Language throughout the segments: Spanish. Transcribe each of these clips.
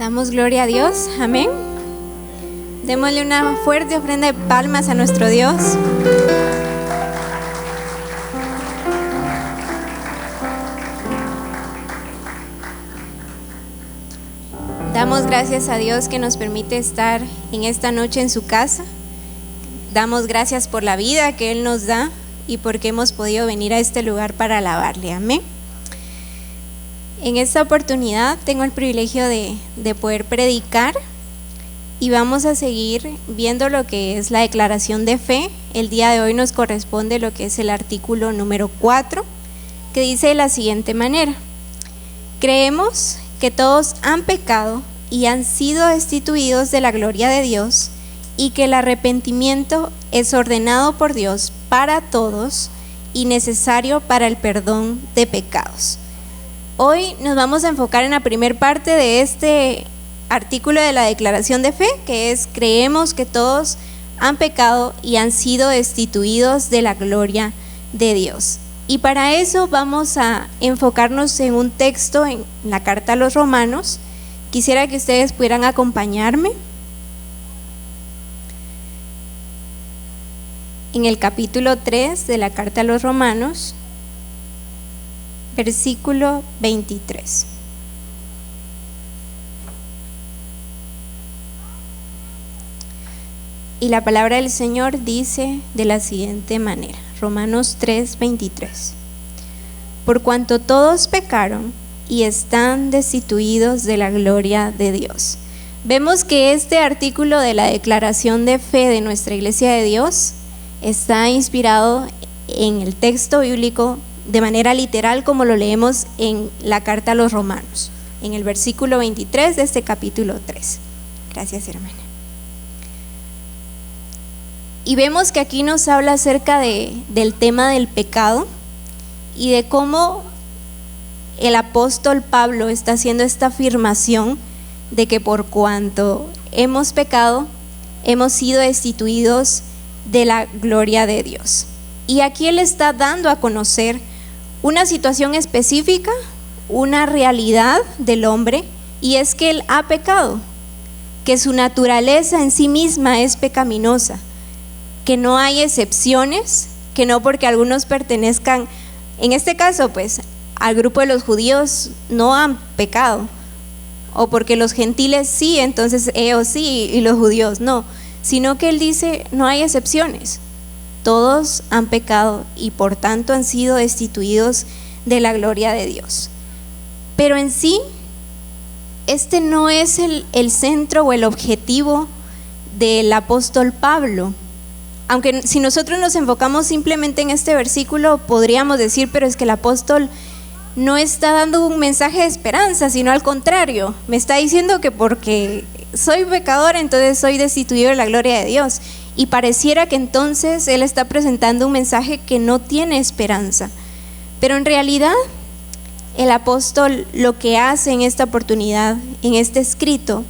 Damos gloria a Dios, amén. Démosle una fuerte ofrenda de palmas a nuestro Dios. Damos gracias a Dios que nos permite estar en esta noche en su casa. Damos gracias por la vida que Él nos da y porque hemos podido venir a este lugar para alabarle, amén. En esta oportunidad tengo el privilegio de poder predicar y vamos a seguir viendo lo que es la declaración de fe. El día de hoy nos corresponde lo que es el artículo número 4, que dice de la siguiente manera: creemos que todos han pecado y han sido destituidos de la gloria de Dios, y que el arrepentimiento es ordenado por Dios para todos y necesario para el perdón de pecados. Hoy nos vamos a enfocar en la primera parte de este artículo de la declaración de fe, que es: creemos que todos han pecado y han sido destituidos de la gloria de Dios. Y para eso vamos a enfocarnos en un texto en la carta a los Romanos. Quisiera que ustedes pudieran acompañarme en el capítulo 3 de la carta a los Romanos, versículo 23. Y la palabra del Señor dice de la siguiente manera, Romanos 3, 23: por cuanto todos pecaron y están destituidos de la gloria de Dios. Vemos que este artículo de la declaración de fe de nuestra Iglesia de Dios está inspirado en el texto bíblico de manera literal, como lo leemos en la carta a los Romanos, en el versículo 23 de este capítulo 3. Gracias, hermana. Y vemos que aquí nos habla acerca del tema del pecado y de cómo el apóstol Pablo está haciendo esta afirmación de que por cuanto hemos pecado, hemos sido destituidos de la gloria de Dios. Y aquí él está dando a conocer una situación específica, una realidad del hombre, y es que él ha pecado, que su naturaleza en sí misma es pecaminosa, que no hay excepciones, que no porque algunos pertenezcan, en este caso pues al grupo de los judíos, no han pecado, o porque los gentiles sí, entonces ellos sí y los judíos no, sino que él dice no hay excepciones. Todos han pecado y por tanto han sido destituidos de la gloria de Dios. Pero en sí, este no es el centro o el objetivo del apóstol Pablo. Aunque si nosotros nos enfocamos simplemente en este versículo, podríamos decir, pero es que el apóstol no está dando un mensaje de esperanza, sino al contrario, me está diciendo que porque soy pecador, entonces soy destituido de la gloria de Dios. Y pareciera que entonces él está presentando un mensaje que no tiene esperanza. Pero en realidad el apóstol lo que hace en esta oportunidad, en este escrito,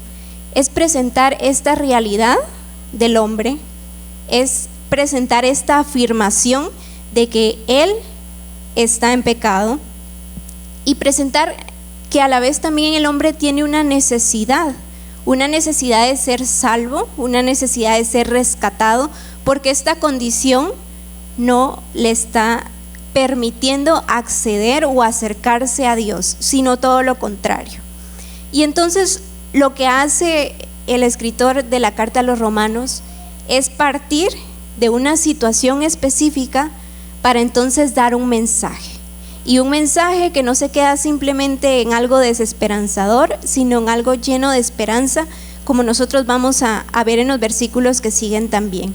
es presentar esta realidad del hombre, es presentar esta afirmación de que él está en pecado y presentar que a la vez también el hombre tiene una necesidad de ser salvo, una necesidad de ser rescatado, porque esta condición no le está permitiendo acceder o acercarse a Dios, sino todo lo contrario. Y entonces lo que hace el escritor de la carta a los Romanos es partir de una situación específica para entonces dar un mensaje. Y un mensaje que no se queda simplemente en algo desesperanzador, sino en algo lleno de esperanza, como nosotros vamos a ver en los versículos que siguen también.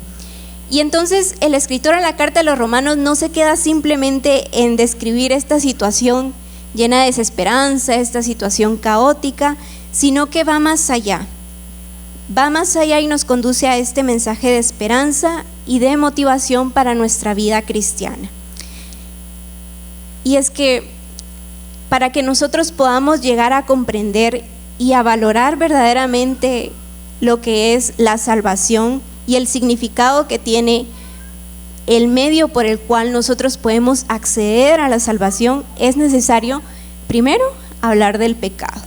Y entonces el escritor a la carta de los Romanos no se queda simplemente en describir esta situación llena de desesperanza, esta situación caótica, sino que va más allá. Va más allá y nos conduce a este mensaje de esperanza y de motivación para nuestra vida cristiana. Y es que para que nosotros podamos llegar a comprender y a valorar verdaderamente lo que es la salvación y el significado que tiene el medio por el cual nosotros podemos acceder a la salvación, es necesario primero hablar del pecado.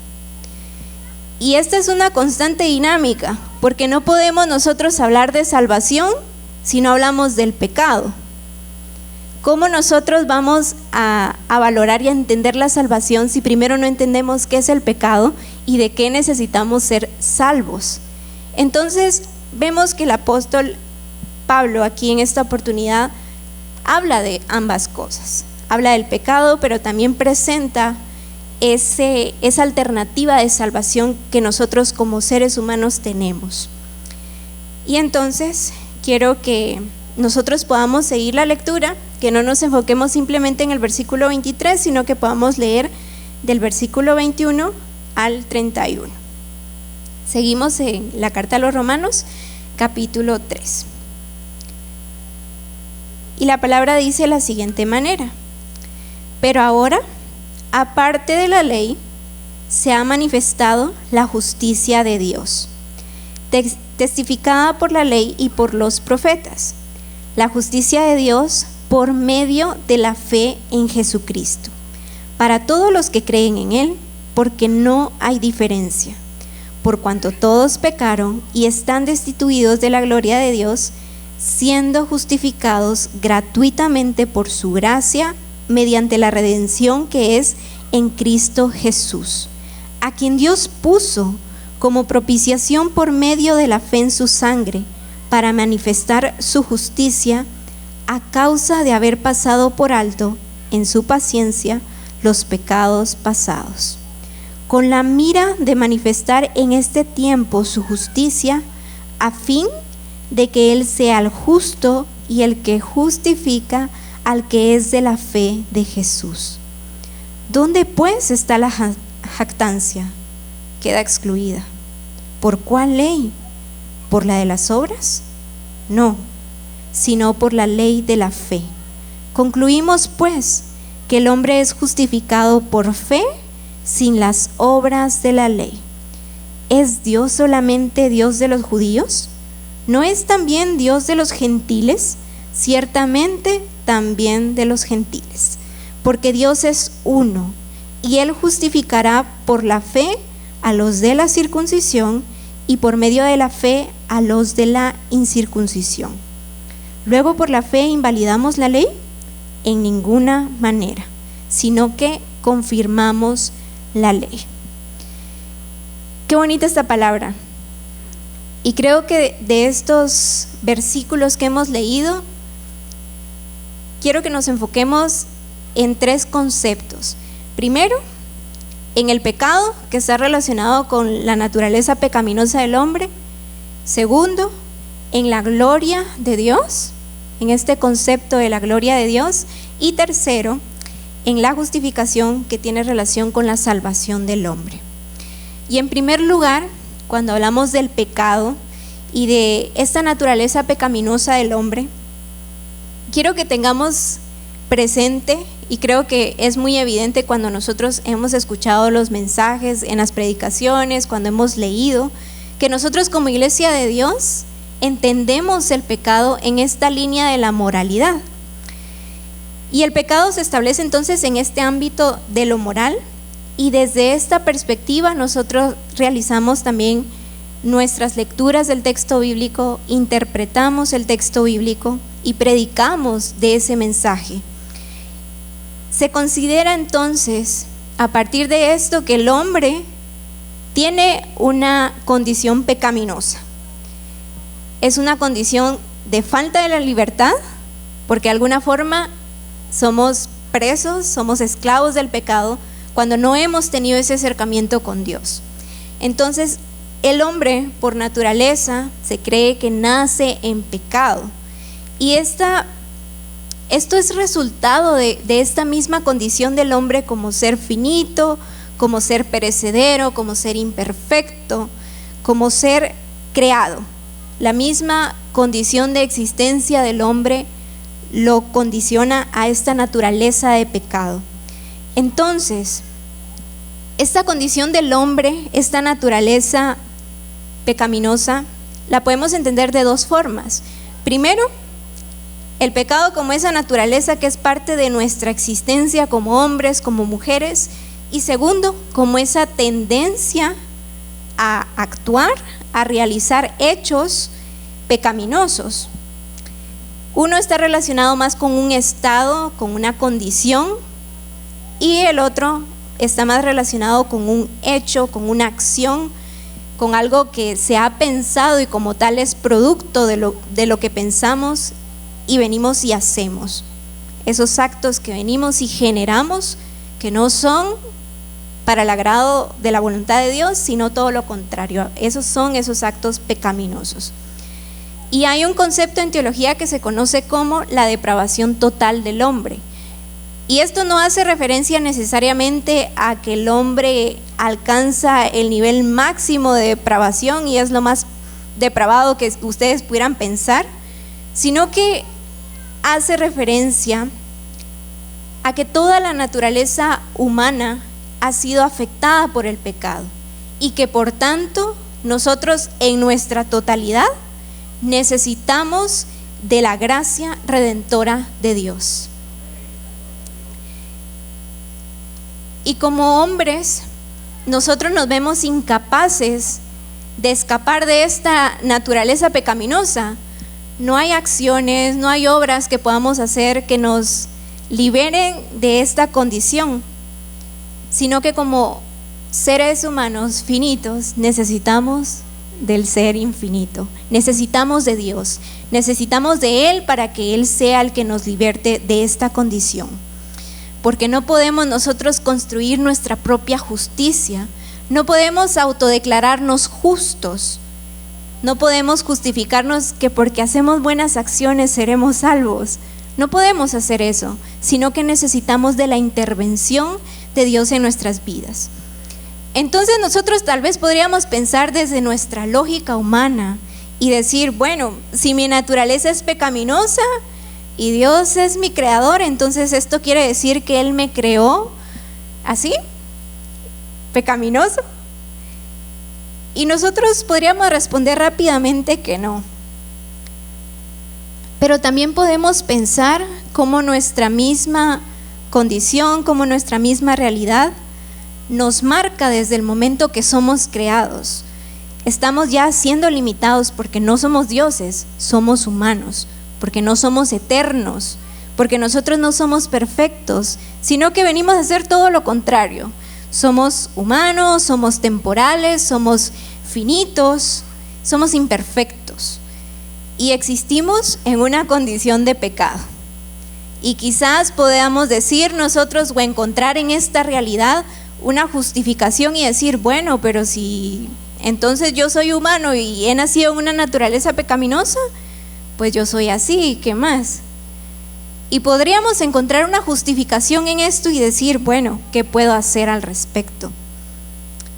Y esta es una constante dinámica, porque no podemos nosotros hablar de salvación si no hablamos del pecado. ¿Cómo nosotros vamos a valorar y a entender la salvación si primero no entendemos qué es el pecado y de qué necesitamos ser salvos? Entonces vemos que el apóstol Pablo aquí en esta oportunidad habla de ambas cosas. Habla del pecado, pero también presenta esa alternativa de salvación que nosotros como seres humanos tenemos. Y entonces quiero que nosotros podamos seguir la lectura, que no nos enfoquemos simplemente en el versículo 23, sino que podamos leer del versículo 21 al 31. Seguimos en la carta a los Romanos, capítulo 3. Y la palabra dice de la siguiente manera: pero ahora, aparte de la ley, se ha manifestado la justicia de Dios, testificada por la ley y por los profetas, la justicia de Dios por medio de la fe en Jesucristo, para todos los que creen en Él, porque no hay diferencia, por cuanto todos pecaron y están destituidos de la gloria de Dios, siendo justificados gratuitamente por su gracia, mediante la redención que es en Cristo Jesús, a quien Dios puso como propiciación por medio de la fe en su sangre, para manifestar su justicia a causa de haber pasado por alto en su paciencia los pecados pasados, con la mira de manifestar en este tiempo su justicia, a fin de que Él sea el justo y el que justifica al que es de la fe de Jesús. ¿Dónde pues está la jactancia? Queda excluida. ¿Por cuál ley? ¿Por la de las obras? No, sino por la ley de la fe. Concluimos pues que el hombre es justificado por fe sin las obras de la ley. ¿Es Dios solamente Dios de los judíos? ¿No es también Dios de los gentiles? Ciertamente también de los gentiles, porque Dios es uno, y Él justificará por la fe a los de la circuncisión y por medio de la fe a los de la incircuncisión. Luego, ¿por la fe invalidamos la ley? En ninguna manera, sino que confirmamos la ley. Qué bonita esta palabra. Y creo que de estos versículos que hemos leído, quiero que nos enfoquemos en tres conceptos. Primero, en el pecado, que está relacionado con la naturaleza pecaminosa del hombre. Segundo, en la gloria de Dios, en este concepto de la gloria de Dios. Y tercero, en la justificación, que tiene relación con la salvación del hombre. Y en primer lugar, cuando hablamos del pecado y de esta naturaleza pecaminosa del hombre, quiero que tengamos presente, y creo que es muy evidente cuando nosotros hemos escuchado los mensajes en las predicaciones, cuando hemos leído, que nosotros como iglesia de Dios entendemos el pecado en esta línea de la moralidad. Y el pecado se establece entonces en este ámbito de lo moral, y desde esta perspectiva nosotros realizamos también nuestras lecturas del texto bíblico, interpretamos el texto bíblico y predicamos de ese mensaje. Se considera entonces, a partir de esto, que el hombre tiene una condición pecaminosa. Es una condición de falta de la libertad, porque de alguna forma somos presos, somos esclavos del pecado, cuando no hemos tenido ese acercamiento con Dios. Entonces, el hombre, por naturaleza, se cree que nace en pecado. Y esto es resultado de esta misma condición del hombre como ser finito, como ser perecedero, como ser imperfecto, como ser creado. La misma condición de existencia del hombre lo condiciona a esta naturaleza de pecado. Entonces, esta condición del hombre, esta naturaleza pecaminosa, la podemos entender de dos formas. Primero, el pecado como esa naturaleza que es parte de nuestra existencia como hombres, como mujeres. Y segundo, como esa tendencia a actuar, a realizar hechos pecaminosos. Uno está relacionado más con un estado, con una condición, y el otro está más relacionado con un hecho, con una acción, con algo que se ha pensado y como tal es producto de lo que pensamos y venimos y hacemos. Esos actos que venimos y generamos que no son para el agrado de la voluntad de Dios, sino todo lo contrario. Esos son esos actos pecaminosos. Y hay un concepto en teología que se conoce como la depravación total del hombre. Y esto no hace referencia necesariamente a que el hombre alcanza el nivel máximo de depravación y es lo más depravado que ustedes pudieran pensar, sino que hace referencia a que toda la naturaleza humana ha sido afectada por el pecado y que por tanto nosotros en nuestra totalidad necesitamos de la gracia redentora de Dios. Y como hombres, nosotros nos vemos incapaces de escapar de esta naturaleza pecaminosa. No hay acciones, no hay obras que podamos hacer que nos liberen de esta condición, sino que como seres humanos finitos necesitamos del ser infinito, necesitamos de Dios, necesitamos de Él para que Él sea el que nos liberte de esta condición. Porque no podemos nosotros construir nuestra propia justicia, no podemos autodeclararnos justos, no podemos justificarnos que porque hacemos buenas acciones seremos salvos. No podemos hacer eso, sino que necesitamos de la intervención de Dios en nuestras vidas. Entonces nosotros tal vez podríamos pensar desde nuestra lógica humana y decir, bueno, si mi naturaleza es pecaminosa y Dios es mi creador, entonces esto quiere decir que Él me creó así, pecaminoso. Y nosotros podríamos responder rápidamente que no. Pero también podemos pensar cómo nuestra misma condición, cómo nuestra misma realidad nos marca desde el momento que somos creados. Estamos ya siendo limitados porque no somos dioses, somos humanos, porque no somos eternos, porque nosotros no somos perfectos, sino que venimos a hacer todo lo contrario. Somos humanos, somos temporales, somos finitos, somos imperfectos y existimos en una condición de pecado. Y quizás podamos decir nosotros o encontrar en esta realidad una justificación y decir, bueno, pero si entonces yo soy humano y he nacido en una naturaleza pecaminosa, pues yo soy así, ¿qué más? Y podríamos encontrar una justificación en esto y decir, bueno, ¿qué puedo hacer al respecto?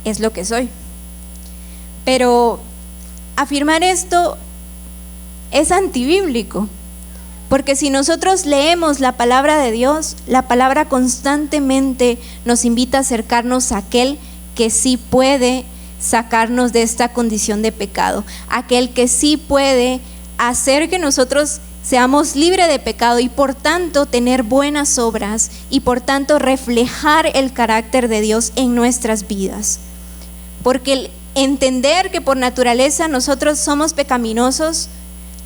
Es lo que soy. Pero afirmar esto es antibíblico, porque si nosotros leemos la palabra de Dios, la palabra constantemente nos invita a acercarnos a aquel que sí puede sacarnos de esta condición de pecado, aquel que sí puede hacer que nosotros seamos libres de pecado y por tanto tener buenas obras y por tanto reflejar el carácter de Dios en nuestras vidas. Porque el entender que por naturaleza nosotros somos pecaminosos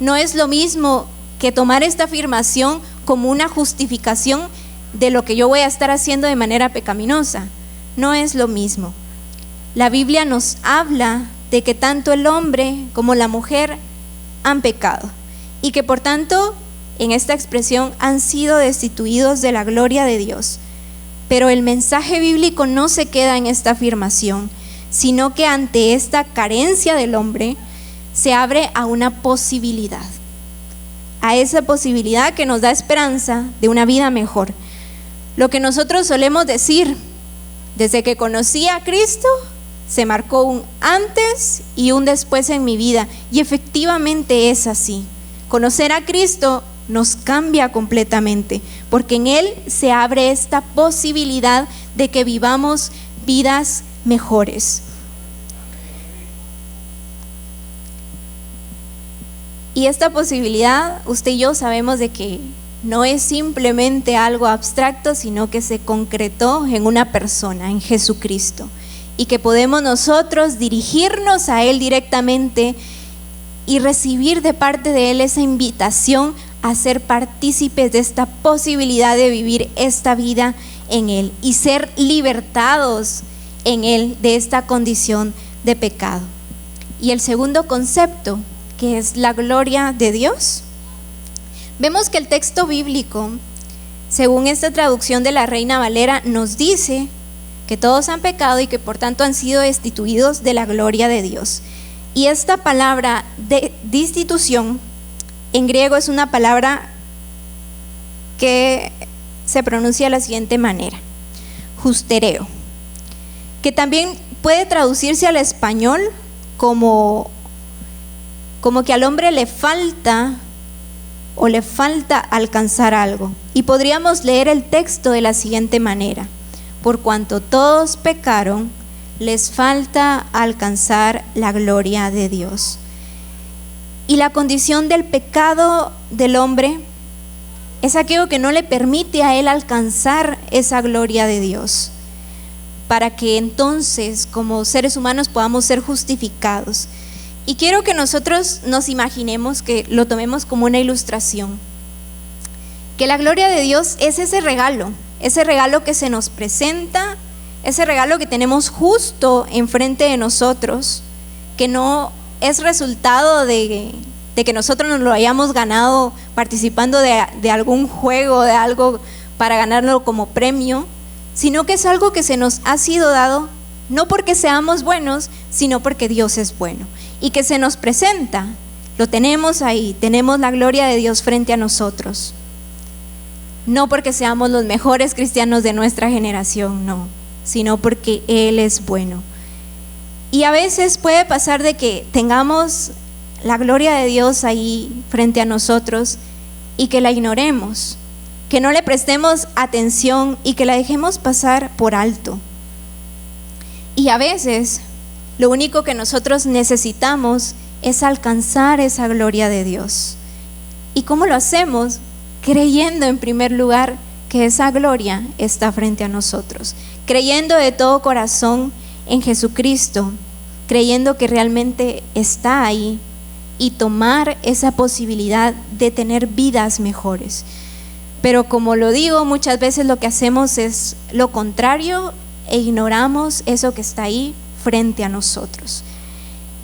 no es lo mismo que tomar esta afirmación como una justificación de lo que yo voy a estar haciendo de manera pecaminosa. No es lo mismo. La Biblia nos habla de que tanto el hombre como la mujer han pecado y que por tanto en esta expresión han sido destituidos de la gloria de Dios. Pero el mensaje bíblico no se queda en esta afirmación, sino que ante esta carencia del hombre se abre a una posibilidad, a esa posibilidad que nos da esperanza de una vida mejor. Lo que nosotros solemos decir, desde que conocí a Cristo, se marcó un antes y un después en mi vida, y efectivamente es así. Conocer a Cristo nos cambia completamente, porque en Él se abre esta posibilidad de que vivamos vidas mejores. Y esta posibilidad, usted y yo sabemos de que no es simplemente algo abstracto, sino que se concretó en una persona, en Jesucristo. y que podemos nosotros dirigirnos a Él directamente y recibir de parte de Él esa invitación a ser partícipes de esta posibilidad de vivir esta vida en Él y ser libertados en Él de esta condición de pecado. Y el segundo concepto, que es la gloria de Dios. Vemos que el texto bíblico, según esta traducción de la Reina Valera, nos dice que todos han pecado y que por tanto han sido destituidos de la gloria de Dios. Y esta palabra de destitución en griego es una palabra que se pronuncia de la siguiente manera: justereo, que también puede traducirse al español como que al hombre le falta alcanzar algo. Y podríamos leer el texto de la siguiente manera: por cuanto todos pecaron, les falta alcanzar la gloria de Dios. Y la condición del pecado del hombre es aquello que no le permite a él alcanzar esa gloria de Dios, para que entonces como seres humanos podamos ser justificados. Y quiero que nosotros nos imaginemos, que lo tomemos como una ilustración, que la gloria de Dios es ese regalo que se nos presenta, ese regalo que tenemos justo enfrente de nosotros, que no es resultado de que nosotros nos lo hayamos ganado participando de algún juego, de algo para ganarlo como premio, sino que es algo que se nos ha sido dado no porque seamos buenos, sino porque Dios es bueno, y que se nos presenta, lo tenemos ahí, tenemos la gloria de Dios frente a nosotros, no porque seamos los mejores cristianos de nuestra generación, no, sino porque Él es bueno. Y a veces puede pasar de que tengamos la gloria de Dios ahí frente a nosotros y que la ignoremos, que no le prestemos atención y que la dejemos pasar por alto. Y a veces lo único que nosotros necesitamos es alcanzar esa gloria de Dios. ¿Y cómo lo hacemos? Creyendo en primer lugar que esa gloria está frente a nosotros, creyendo de todo corazón en Jesucristo, creyendo que realmente está ahí, y tomar esa posibilidad de tener vidas mejores. Pero como lo digo, muchas veces lo que hacemos es lo contrario e ignoramos eso que está ahí frente a nosotros.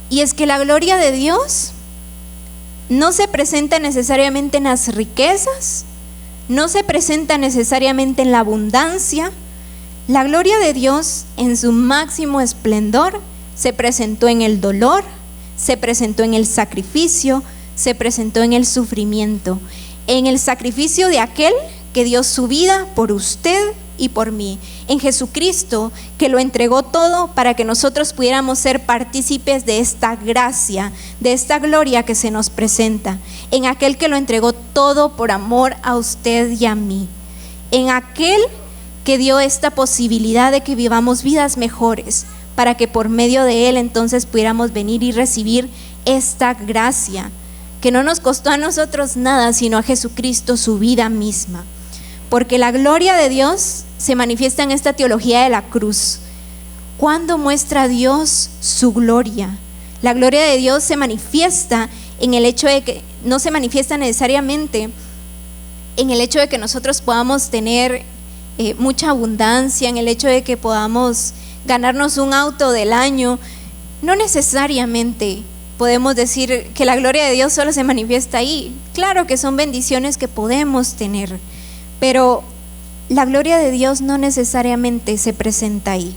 Y es que la gloria de Dios no se presenta necesariamente en las riquezas, no se presenta necesariamente en la abundancia. La gloria de Dios en su máximo esplendor se presentó en el dolor, se presentó en el sacrificio, se presentó en el sufrimiento, en el sacrificio de aquel que dio su vida por usted y por mí, en Jesucristo, que lo entregó todo para que nosotros pudiéramos ser partícipes de esta gracia, de esta gloria que se nos presenta, en aquel que lo entregó todo por amor a usted y a mí, en aquel que dio esta posibilidad de que vivamos vidas mejores, para que por medio de Él entonces pudiéramos venir y recibir esta gracia, que no nos costó a nosotros nada, sino a Jesucristo su vida misma. Porque la gloria de Dios se manifiesta en esta teología de la cruz. ¿Cuándo muestra Dios su gloria? La gloria de Dios se manifiesta en el hecho de que no se manifiesta necesariamente en el hecho de que nosotros podamos tener mucha abundancia, en el hecho de que podamos ganarnos un auto del año. No necesariamente podemos decir que la gloria de Dios solo se manifiesta ahí. Claro que son bendiciones que podemos tener, pero la gloria de Dios no necesariamente se presenta ahí.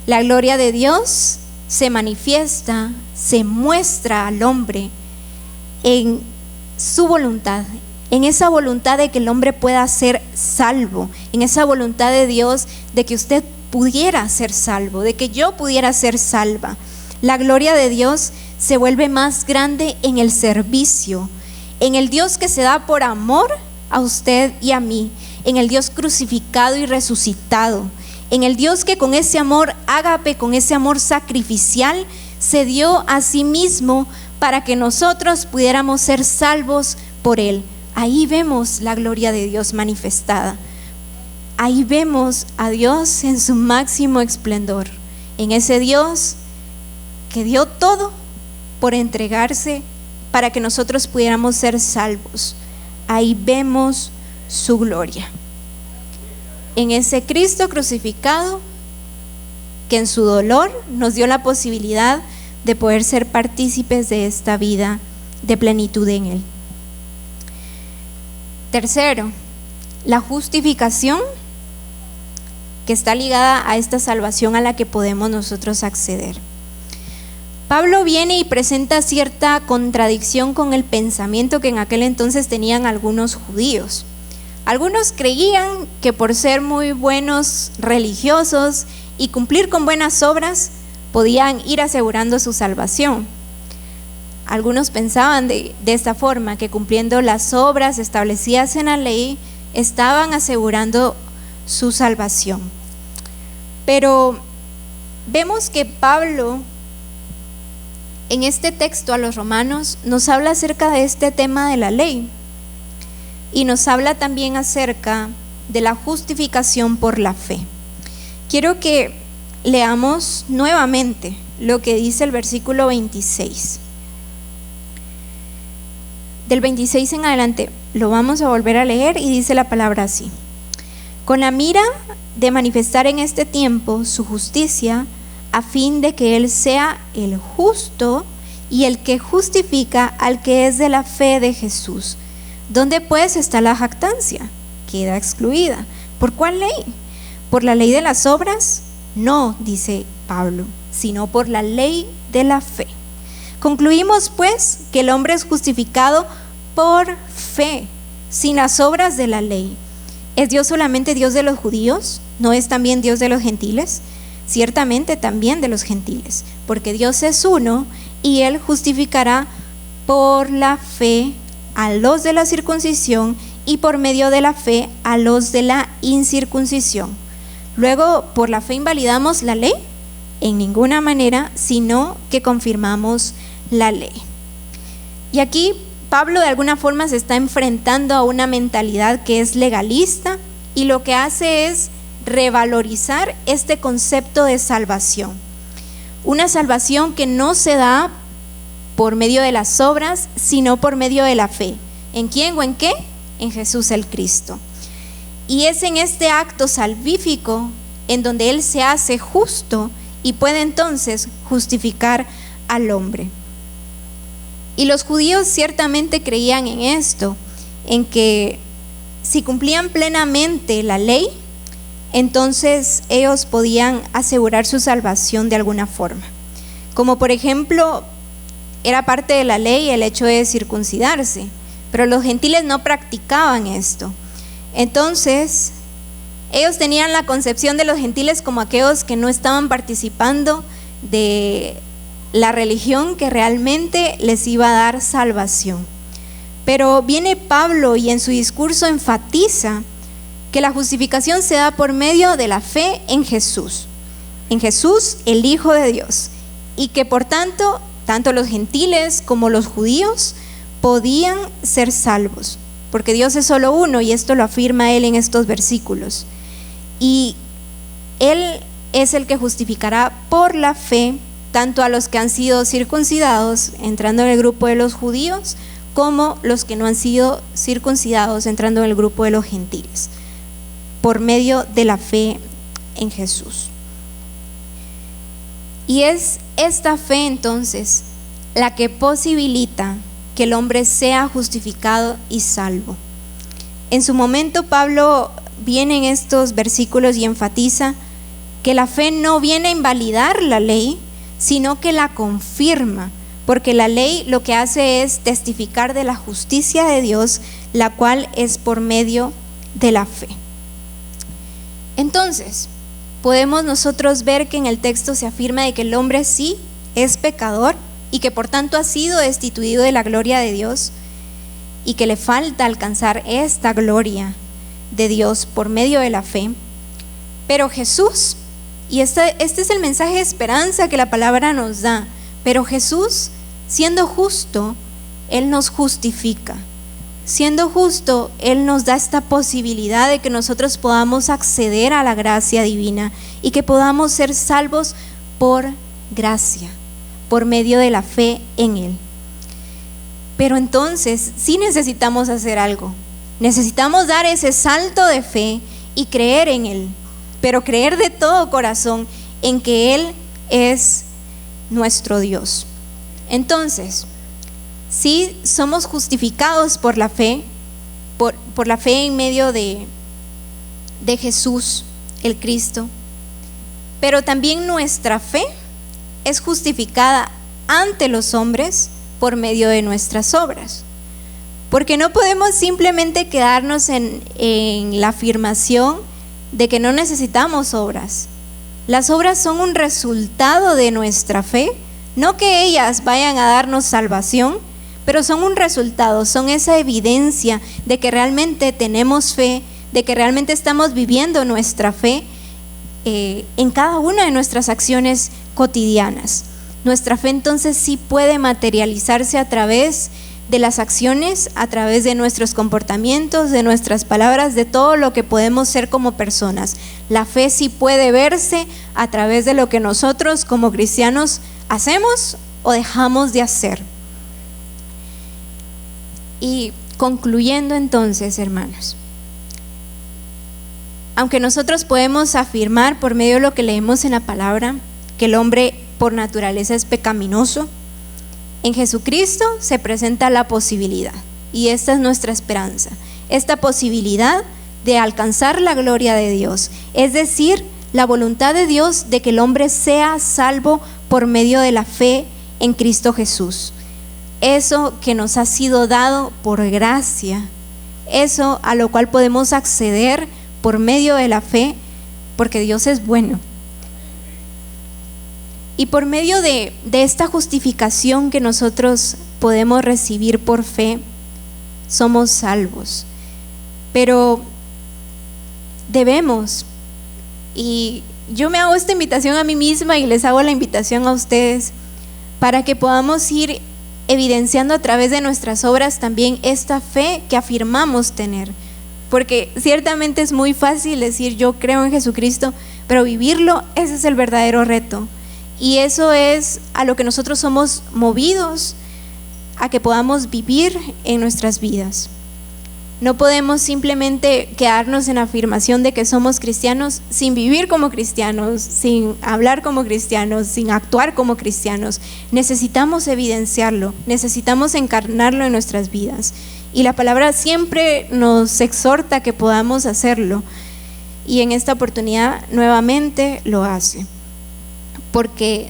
La gloria de Dios se manifiesta, se muestra al hombre en su voluntad, en esa voluntad de que el hombre pueda ser salvo, en esa voluntad de Dios de que usted pudiera ser salvo, de que yo pudiera ser salva. La gloria de Dios se vuelve más grande en el servicio, en el Dios que se da por amor a usted y a mí, en el Dios crucificado y resucitado, en el Dios que con ese amor ágape, con ese amor sacrificial, se dio a sí mismo para que nosotros pudiéramos ser salvos por Él. Ahí vemos la gloria de Dios manifestada. Ahí vemos a Dios en su máximo esplendor, en ese Dios que dio todo por entregarse para que nosotros pudiéramos ser salvos. Ahí vemos su gloria. En ese Cristo crucificado, que en su dolor nos dio la posibilidad de poder ser partícipes de esta vida de plenitud en Él. Tercero, la justificación, que está ligada a esta salvación a la que podemos nosotros acceder. Pablo viene y presenta cierta contradicción con el pensamiento que en aquel entonces tenían algunos judíos. Algunos creían que por ser muy buenos religiosos y cumplir con buenas obras podían ir asegurando su salvación. Algunos pensaban de esta forma, que cumpliendo las obras establecidas en la ley estaban asegurando su salvación. Pero vemos que Pablo en este texto a los romanos nos habla acerca de este tema de la ley y nos habla también acerca de la justificación por la fe. Quiero que leamos nuevamente lo que dice el versículo 26. Del 26 en adelante lo vamos a volver a leer y dice la palabra así: con la mira de manifestar en este tiempo su justicia, a fin de que Él sea el justo y el que justifica al que es de la fe de Jesús. ¿Dónde pues está la jactancia? Queda excluida. ¿Por cuál ley? ¿Por la ley de las obras? No, dice Pablo, sino por la ley de la fe. Concluimos pues que el hombre es justificado por fe, sin las obras de la ley. ¿Es Dios solamente Dios de los judíos? ¿No es también Dios de los gentiles? Ciertamente también de los gentiles, porque Dios es uno y Él justificará por la fe a los de la circuncisión y por medio de la fe a los de la incircuncisión. Luego, ¿por la fe invalidamos la ley? En ninguna manera, sino que confirmamos la ley. Y aquí Pablo de alguna forma se está enfrentando a una mentalidad que es legalista y lo que hace es revalorizar este concepto de salvación. Una salvación que no se da por medio de las obras, sino por medio de la fe. ¿En quién o en qué? En Jesús el Cristo. Y es en este acto salvífico en donde Él se hace justo y puede entonces justificar al hombre. Y los judíos ciertamente creían en esto, en que si cumplían plenamente la ley, entonces ellos podían asegurar su salvación de alguna forma. Como por ejemplo, era parte de la ley el hecho de circuncidarse, pero los gentiles no practicaban esto. Entonces, ellos tenían la concepción de los gentiles como aquellos que no estaban participando de la religión que realmente les iba a dar salvación. Pero viene Pablo y en su discurso enfatiza que la justificación se da por medio de la fe en Jesús, el Hijo de Dios, y que por tanto, tanto los gentiles como los judíos podían ser salvos, porque Dios es solo uno y esto lo afirma Él en estos versículos. Y Él es el que justificará por la fe tanto a los que han sido circuncidados, entrando en el grupo de los judíos, como los que no han sido circuncidados, entrando en el grupo de los gentiles, por medio de la fe en Jesús. Y es esta fe entonces la que posibilita que el hombre sea justificado y salvo. En su momento Pablo viene en estos versículos y enfatiza que la fe no viene a invalidar la ley, sino que la confirma, porque la ley lo que hace es testificar de la justicia de Dios, la cual es por medio de la fe. Entonces, podemos nosotros ver que en el texto se afirma de que el hombre sí es pecador y que por tanto ha sido destituido de la gloria de Dios y que le falta alcanzar esta gloria de Dios por medio de la fe. Pero Jesús, y este es el mensaje de esperanza que la palabra nos da, pero Jesús, siendo justo, Él nos justifica. Siendo justo, Él nos da esta posibilidad de que nosotros podamos acceder a la gracia divina y que podamos ser salvos por gracia, por medio de la fe en Él. Pero entonces sí necesitamos hacer algo. Necesitamos dar ese salto de fe y creer en Él, pero creer de todo corazón en que Él es nuestro Dios. Entonces, sí somos justificados por la fe, por la fe en medio de Jesús, el Cristo, pero también nuestra fe es justificada ante los hombres por medio de nuestras obras. Porque no podemos simplemente quedarnos en la afirmación de que no necesitamos obras. Las obras son un resultado de nuestra fe, no que ellas vayan a darnos salvación, pero son un resultado, son esa evidencia de que realmente tenemos fe, de que realmente estamos viviendo nuestra fe en cada una de nuestras acciones cotidianas. Nuestra fe entonces sí puede materializarse a través de las acciones, a través de nuestros comportamientos, de nuestras palabras, de todo lo que podemos ser como personas. La fe sí puede verse a través de lo que nosotros como cristianos hacemos o dejamos de hacer. Y concluyendo entonces, hermanos, aunque nosotros podemos afirmar por medio de lo que leemos en la palabra que el hombre por naturaleza es pecaminoso, en Jesucristo se presenta la posibilidad, y esta es nuestra esperanza, esta posibilidad de alcanzar la gloria de Dios, es decir, la voluntad de Dios de que el hombre sea salvo por medio de la fe en Cristo Jesús. Eso que nos ha sido dado por gracia, eso a lo cual podemos acceder por medio de la fe, porque Dios es bueno. Y por medio de esta justificación que nosotros podemos recibir por fe, somos salvos. Pero debemos, y yo me hago esta invitación a mí misma y les hago la invitación a ustedes, para que podamos ir evidenciando a través de nuestras obras también esta fe que afirmamos tener. Porque ciertamente es muy fácil decir yo creo en Jesucristo, pero vivirlo, ese es el verdadero reto. Y eso es a lo que nosotros somos movidos, a que podamos vivir en nuestras vidas. No podemos simplemente quedarnos en la afirmación de que somos cristianos sin vivir como cristianos, sin hablar como cristianos, sin actuar como cristianos. Necesitamos evidenciarlo, necesitamos encarnarlo en nuestras vidas. Y la palabra siempre nos exhorta a que podamos hacerlo. Y en esta oportunidad nuevamente lo hace. Porque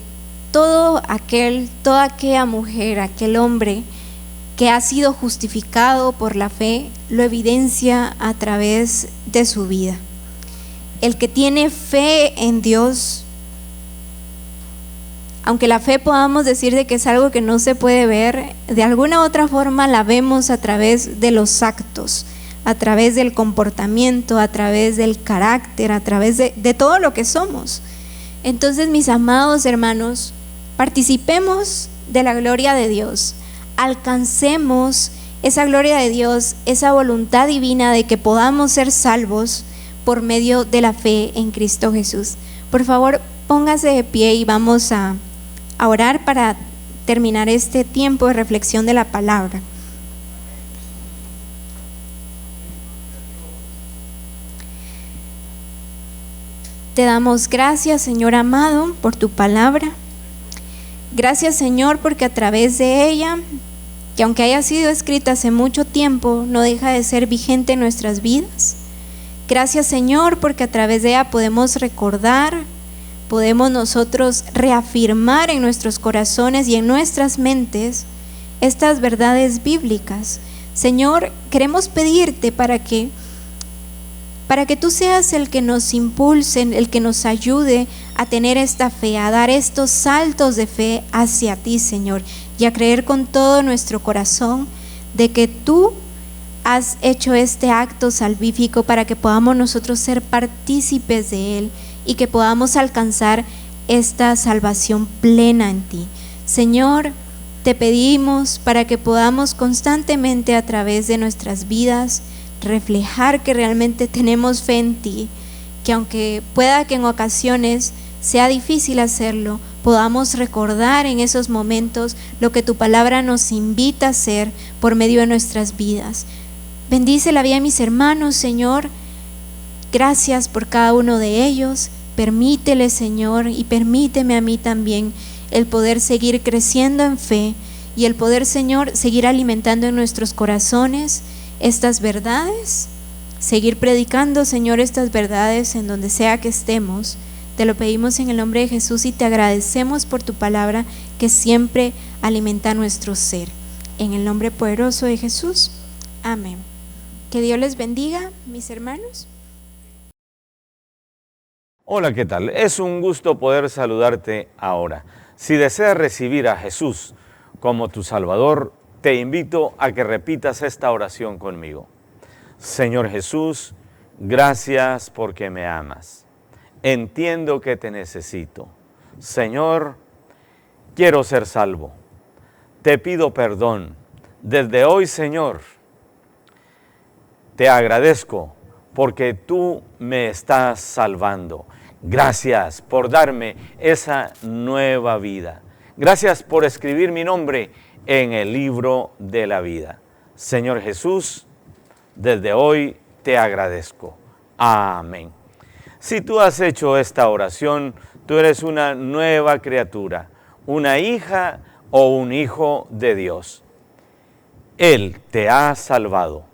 toda aquella mujer, aquel hombre que ha sido justificado por la fe, lo evidencia a través de su vida. El que tiene fe en Dios, aunque la fe podamos decir de que es algo que no se puede ver, de alguna u otra forma la vemos a través de los actos, a través del comportamiento, a través del carácter, a través de todo lo que somos. Entonces, mis amados hermanos, participemos de la gloria de Dios, alcancemos esa gloria de Dios, esa voluntad divina de que podamos ser salvos por medio de la fe en Cristo Jesús. Por favor, póngase de pie y vamos a orar para terminar este tiempo de reflexión de la palabra. Te damos gracias, Señor amado, por tu palabra. Gracias, Señor, porque a través de ella, que aunque haya sido escrita hace mucho tiempo, no deja de ser vigente en nuestras vidas. Gracias, Señor, porque a través de ella podemos recordar, podemos nosotros reafirmar en nuestros corazones y en nuestras mentes estas verdades bíblicas. Señor, queremos pedirte para que tú seas el que nos impulse, el que nos ayude a tener esta fe, a dar estos saltos de fe hacia ti, Señor, y a creer con todo nuestro corazón de que tú has hecho este acto salvífico para que podamos nosotros ser partícipes de él y que podamos alcanzar esta salvación plena en ti. Señor, te pedimos para que podamos constantemente a través de nuestras vidas reflejar que realmente tenemos fe en ti, que aunque pueda que en ocasiones sea difícil hacerlo, podamos recordar en esos momentos lo que tu palabra nos invita a hacer por medio de nuestras vidas. Bendice la vida de mis hermanos, Señor. Gracias por cada uno de ellos. Permítele, Señor, y permíteme a mí también el poder seguir creciendo en fe y el poder, Señor, seguir alimentando en nuestros corazones estas verdades, seguir predicando, Señor, estas verdades en donde sea que estemos. Te lo pedimos en el nombre de Jesús y te agradecemos por tu palabra que siempre alimenta nuestro ser. En el nombre poderoso de Jesús, amén. Que Dios les bendiga, mis hermanos. Hola, ¿qué tal? Es un gusto poder saludarte ahora. Si deseas recibir a Jesús como tu Salvador, te invito a que repitas esta oración conmigo. Señor Jesús, gracias porque me amas. Entiendo que te necesito. Señor, quiero ser salvo. Te pido perdón. Desde hoy, Señor, te agradezco porque tú me estás salvando. Gracias por darme esa nueva vida. Gracias por escribir mi nombre en el libro de la vida. Señor Jesús, desde hoy te agradezco. Amén. Si tú has hecho esta oración, tú eres una nueva criatura, una hija o un hijo de Dios. Él te ha salvado.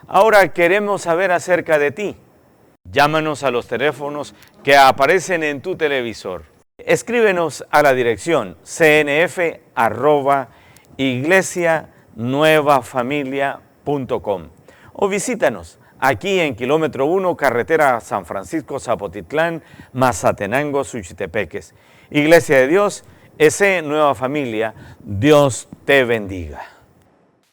Ahora queremos saber acerca de ti. Llámanos a los teléfonos que aparecen en tu televisor. Escríbenos a la dirección cnf@iglesianuevafamilia.com o visítanos aquí en kilómetro 1, carretera San Francisco, Zapotitlán, Mazatenango, Suchitepeques. Iglesia de Dios, S. Nueva Familia, Dios te bendiga.